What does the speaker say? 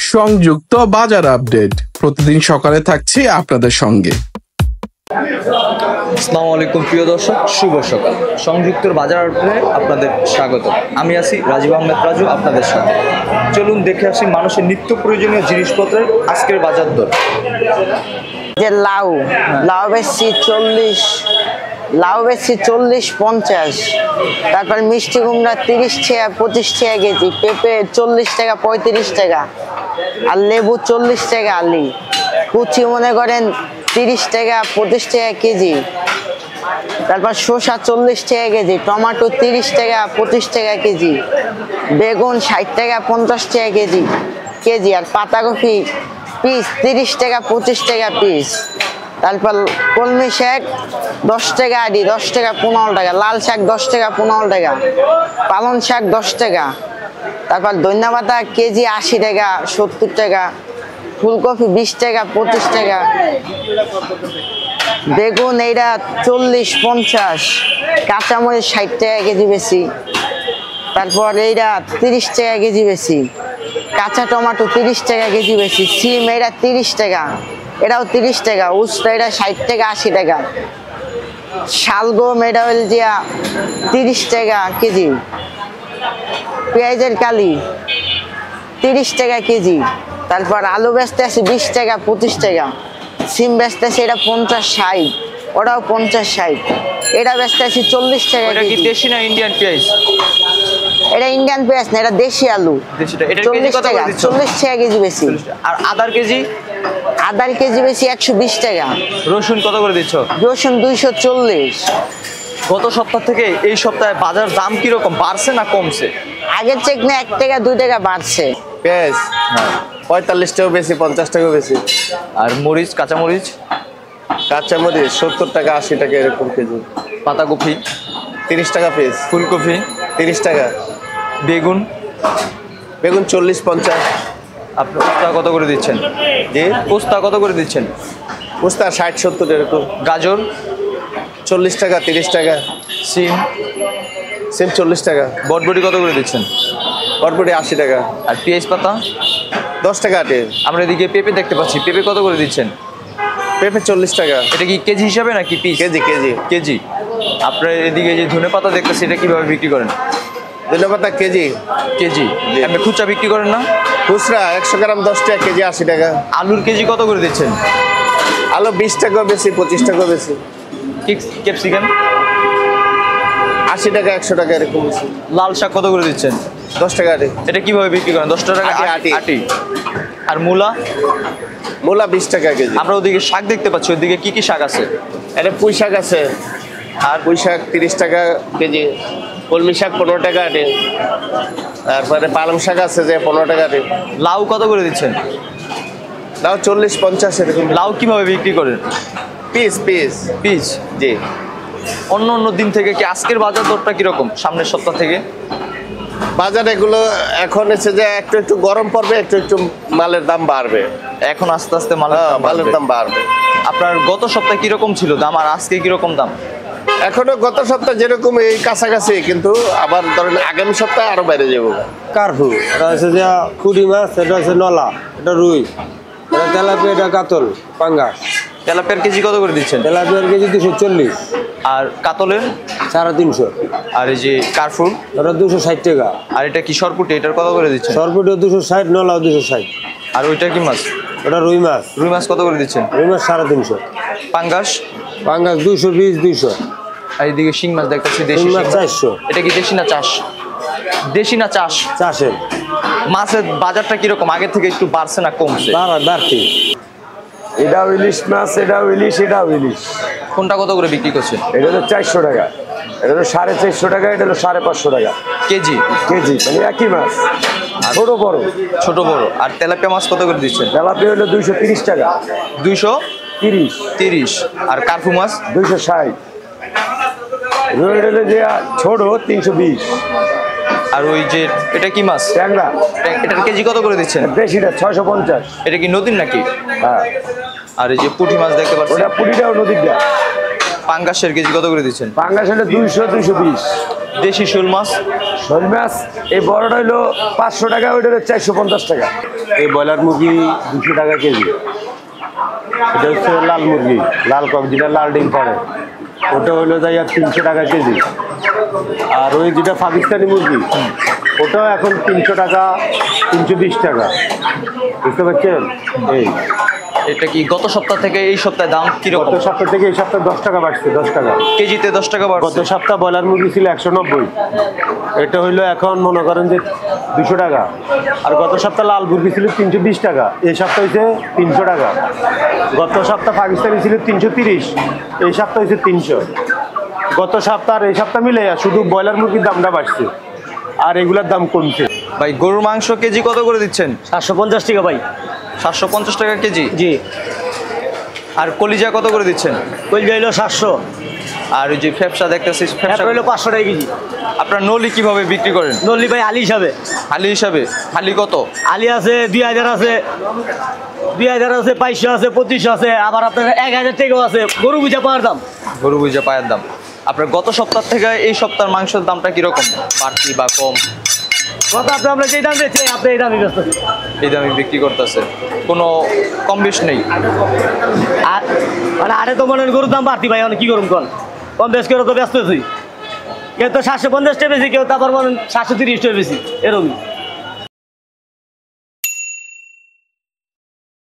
সংযুক্ত বাজার আপডেট প্রতিদিন সকালে থাকছি আপনাদের সঙ্গে। আসসালামু আলাইকুম প্রিয় দর্শক, শুভ সকাল। সংযুক্তর বাজার আপডেটে আপনাদের স্বাগত। আমি আছি রাজীব আহমেদ রাজু আপনাদের সাথে। চলুন দেখে আসি মানুষের নিত্য প্রয়োজনীয় জিনিসপত্রের আজকের বাজার দর। যে লাউ বেশি 40, লাউ বেশি 40-50, তারপর মিষ্টি কুমড়া 30 টাকা 25 টাকা কেজি, পেঁপে 40 টাকা 35 টাকা, আর লেবু 40 টাকা আলি, কুচি মনে করেন 30 টাকা 25 টাকা কেজি, তারপর শসা 40 টাকা কেজি, টমেটো 30 টাকা 25 টাকা কেজি, বেগুন 60 টাকা 50 টাকা কেজি, আর পাতাকপি পিস 30 টাকা 25 টাকা পিস, তারপর কলমি শাক 10 টাকা আড়ি, 10 টাকা 15 টাকা, লাল শাক 10 টাকা 15 টাকা, পালং শাক 10 টাকা, তারপর ধনিয়া পাতা কেজি 80 টাকা 70 টাকা, ফুলকপি 20 টাকা 25 টাকা, বেগুন এইটা 40-50, কাঁচামরিচ 60 টাকা কেজি বেশি, তারপর এইটা 30 টাকা কেজি বেশি, কাঁচা টমেটো 30 টাকা কেজি বেশি, সিম এটা 30 টাকা, এটাও 30 টাকা, উস্তা এটা 60 টাকা 80 টাকা, শালগম এটা হল যে 30 টাকা কেজি, পেঁয়াজের কালি 30 টাকা কেজি, তারপর আলু বেচতে আছে 20 টাকা 25 টাকা, সিম বেচতে আছে এটা 50-60, ওটাও 50-60, এটা বেচতে আছে 40 টাকা কেজি। দেশি না ইন্ডিয়ান পেঁয়াজ? এটা ইন্ডিয়ান পেঁয়াজ না, এটা দেশি আলু। 40 টাকা 40 টাকা কেজি বেশি। আর আদার কেজি? আদার কেজি বেশি 120 টাকা। রসুন কত করে দিচ্ছ? রসুন 240। গত সপ্তাহ থেকে এই সপ্তাহে বাজার দাম কিরকম, বাড়ছে না কমছে? আগের চেক না 1 টাকা 2 টাকা বাড়ছে। পেঁয়াজ 45 টাকাও বেশি, 50 টাকাও বেশি। আর মরিচ, কাঁচামরিচ? কাঁচামরিচ 70 টাকা 80 টাকা এরকম কেজি। পাতাকপি 30 টাকা পিস। ফুলকপি 30 টাকা। বেগুন? বেগুন 40-50। আপনি পোস্তা কত করে দিচ্ছেন? জি, পোস্তা কত করে দিচ্ছেন? উস্তা 60-70 এরকম। গাজর 40 টাকা 30 টাকা। সিম? সিম 40 টাকা। বটবটি কত করে দিচ্ছেন? বরবটি 80 টাকা। আর পেঁয়াজ পাতা? 10 টাকা আটে। আমরা এদিকে পেঁপে দেখতে পাচ্ছি, পেঁপে কত করে দিচ্ছেন? পেঁপে 40 টাকা। এটা কি কেজি হিসাবে নাকি পিস? KG KG. কেজি। আপনার এদিকে যে ধনে পাতা দেখতেছি, এটা কিভাবে বিক্রি করেন? ধনিয়া পাতা কেজি। কেজি। আপনি খুচরা বিক্রি করেন না? খুচরা 100 গ্রাম 10 টাকা কেজি, 80 টাকা। আলুর কেজি কত করে দিচ্ছেন? আলু 20 টাকা বেশি, 25 টাকা বেশি। ক্যাপসিকাম 80 টাকা 100 টাকা এরকম বেশি। লাল শাক কত করে দিচ্ছেন? 10 টাকা আটে। এটা কিভাবে বিক্রি করেন? 10 টাকা আটি। আটি। আর মূলা? মূলা 20 টাকা কেজি। আমরা ওদিকে শাক দেখতে পাচ্ছি, ওদিকে কি কি শাক আছে? এটা পুঁই শাক আছে, আর পুঁই শাক 30 টাকা কেজি। কলমি শাক 15 টাকা আটে। তারপরে পালং শাক আছে যে 15 টাকা আটে। লাউ কত করে দিচ্ছেন? লাউ 40-50 এরকম। লাউ কিভাবে বিক্রি করেন? Piece piece. পিস? জি। অন্য অন্য দিন থেকে কি আজকের বাজার দরটা কিরকম, সামনের সপ্তাহ থেকে? বাজার এগুলো এখন এসে যে একটু একটু গরম পড়বে, একটু একটু মালের দাম বাড়বে। এখন আস্তে আস্তে মালের দাম বাড়বে। আপনার গত সপ্তাহে কিরকম ছিল দাম, আর আজকে কিরকম দাম? এখনো গত সপ্তাহে যেরকম এই কাছাকাছি, কিন্তু আবার ধরেন আগামী সপ্তাহে আরো বাইরে যাবো। কার্পু, এটা হচ্ছে যে কুড়ি মাছ, এটা হচ্ছে নলা, এটা রুই, এটা তেলাপিয়া, এটা কাতল পাঙ্গাস। তেলাপিয়ার কেজি কত করে দিচ্ছেন? তেলাপিয়ার কেজি 240। আর কাতলের? 350। আর এই যে কার্ফুর? এটা 260 টাকা। আর এটা কি সরপুটি, এটার কত করে দিচ্ছেন? সরপুটিও 260, নলাও 260। আর ওইটা কি মাছ? ওটা রুই মাছ। রুই মাছ কত করে দিচ্ছেন? রুই মাছ 350। পাঙ্গাস? পাঙ্গাস 220, 200। আর এইদিকে শিং মাছ দেখতেছি, দেশি শিং মাছ 400। এটা কি দেশি না চাষ? দেশি না চাষ? চাষের। মাছের বাজারটা কিরকম, আগের থেকে একটু বাড়ছে না কমছে? বাড়তি। এটাও ইলিশ মাছ, এটাও ইলিশ, এটাও ইলিশ। কোনটা কত করে বিক্রি করছে? এটা তো 400 টাকা, এটা তো 450 টাকা, এটা হলো 550 টাকা কেজি। কেজি, মানে একই মাছ, ছোট বড়। ছোট বড়। আর তেলাপিয়া মাছ কত করে দিচ্ছেন? তেলাপিয়া হলো 230 টাকা। 230। আর কার্ফু মাছ? 260। রুই হলো যে ছোট 320। আর ওই যে এটা কি মাছ? ট্যাংরা। এটার কেজি কত করে দিচ্ছেন? দেশিটা 650। এটা কি নদীর নাকি? হ্যাঁ। আর এই যে পুঁটি মাছ দেখতে পাচ্ছি, ওটা পুরিটাও নদীটা। পাঙ্গাসের কেজি কত করে দিচ্ছেন? পাঙ্গাস হলো 200 220। দেশি শোল মাছ শোল মাছ এই বড়টা হইলো 500 টাকা, ওইটা হলো 450 টাকা। এই ব্রয়লার মুরগি 200 টাকা কেজি। এটা হচ্ছে লাল মুরগি, লাল কক যেটা লাল ডিম পাড়ে, ওটা হলো যাই আর 300 টাকা কেজি। আর ওই যেটা পাকিস্তানি মুরগি, ওটাও এখন 300 টাকা 320 টাকা, বুঝতে পারছেন? এই এটা কি গত সপ্তাহ থেকে এই সপ্তাহে দাম কিরকম? গত সপ্তাহ থেকে এই সপ্তাহে 10 টাকা বাড়ছে, 10 টাকা কেজিতে 10 টাকা গত বাড়ছে। সপ্তাহ ব্রয়লার মুরগি ছিল 190, এটা হইলো এখন মনে করেন যে 200 টাকা। আর গত সপ্তাহ লাল মুরগি ছিল 320 টাকা, এই সপ্তাহ হয়েছে 300 টাকা। গত সপ্তাহ পাকিস্তানি ছিল 330, এই সপ্তাহ হয়েছে 300। গত সপ্তাহ আর এই সপ্তাহ মিলে শুধু ব্রয়লার মুরগির দামটা বাড়ছে, আর এগুলোর দাম কমছে। ভাই গরুর মাংস কেজি কত করে দিচ্ছেন? 750 টাকা ভাই। 750 টাকা কেজি। জি। আর কলিজা কত করে দিচ্ছেন? কলিজা হইলো 700। আর ওই যে ফ্যাপসা দেখতেছি, ফ্যাপসা হইলো 500 টাকা কেজি। আপনার নলি কিভাবে বিক্রি করেন? নলি ভাই আলি হিসাবে। হালি হিসাবে? হালি কত? আলি আছে 2000 আছে, 2000 আছে, 500 আছে, 2500 আছে, আবার আপনার 1000 টাকাও আছে। গরু বুঝা পাওয়ার দাম। গরু বুঝে পায়ের দাম। আপনার গত সপ্তাহ থেকে এই সপ্তাহের মাংসের দামটা কিরকম, বাড়তি বা কম? কত আমরা যেই দাম দিচ্ছি আপনি এই দামই ব্যস্ত। এই দামে বিক্রি করতেছে, কোনো কম বেশ নেই। আর মানে আরে তো মনে হয় গরুর দাম বাড়তি ভাই, মানে কি করুন কন, কম বেশ করে তো ব্যস্ত আছি। কেউ তো 750 টাকা বেশি, কেউ তো আবার বলেন 730 টাকা বেশি, এরকমই।